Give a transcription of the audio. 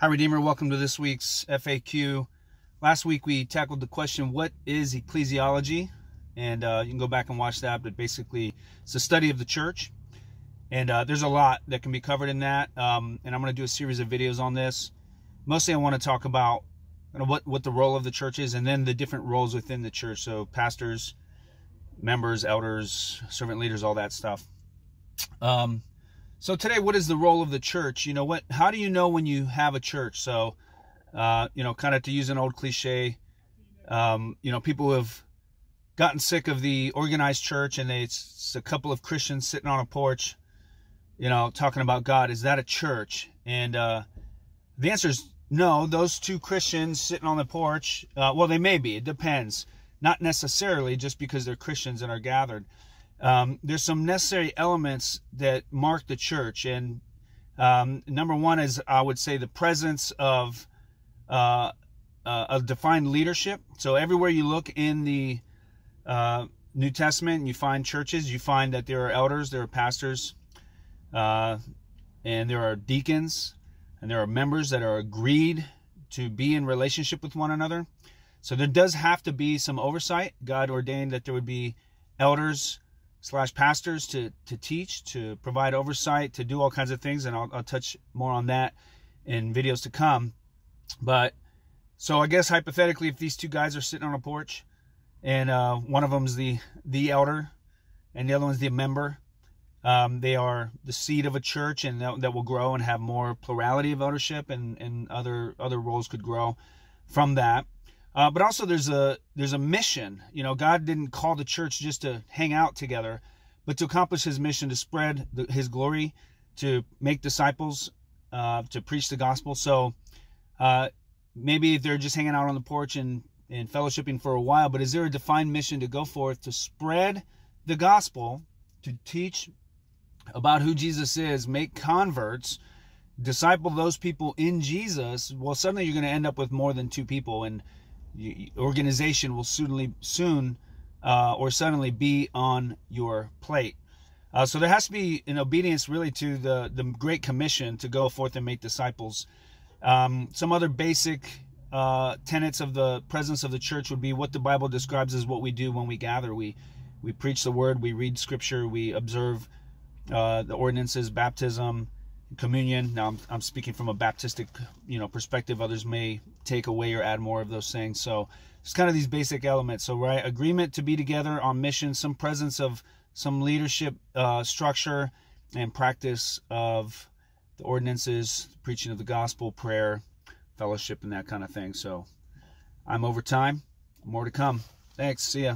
Hi Redeemer, welcome to this week's FAQ. Last week we tackled the question, what is ecclesiology? And you can go back and watch that, but basically it's the study of the church. And there's a lot that can be covered in that. And I'm going to do a series of videos on this. Mostly I want to talk about what the role of the church is, and then the different roles within the church. So pastors, members, elders, servant leaders, all that stuff. So today, what is the role of the church? How do you know when you have a church? So, kind of to use an old cliche, people who have gotten sick of the organized church, and it's a couple of Christians sitting on a porch, talking about God. Is that a church? And the answer is no. Those two Christians sitting on the porch, well, they may be. It depends. Not necessarily just because they're Christians and are gathered. There's some necessary elements that mark the church, and number one is, I would say, the presence of a defined leadership. So everywhere you look in the New Testament and you find churches, you find that there are elders, there are pastors, and there are deacons, and there are members that are agreed to be in relationship with one another. So there does have to be some oversight. God ordained that there would be elders / pastors to teach, to provide oversight, to do all kinds of things, and I'll touch more on that in videos to come. But so I guess hypothetically, if these two guys are sitting on a porch, and one of them's the elder, and the other one's the member, they are the seed of a church, and that will grow and have more plurality of eldership, and other roles could grow from that. But also there's a mission. God didn't call the church just to hang out together, but to accomplish his mission, to spread his glory, to make disciples, to preach the gospel. So maybe they're just hanging out on the porch and fellowshipping for a while, but is there a defined mission to go forth, to spread the gospel, to teach about who Jesus is, make converts, disciple those people in Jesus? Well, suddenly you're going to end up with more than two people, and organization will soon or suddenly be on your plate. So there has to be an obedience really to the Great Commission to go forth and make disciples. Some other basic tenets of the presence of the church would be what the Bible describes as what we do when we gather. We preach the word, we read scripture, we observe the ordinances, baptism, communion. Now I'm speaking from a Baptistic perspective. Others may take away or add more of those things. So it's kind of these basic elements. So agreement to be together on mission, some presence of some leadership structure, and practice of the ordinances, preaching of the gospel, prayer, fellowship, and that kind of thing. So I'm over time. More to come. Thanks. See ya.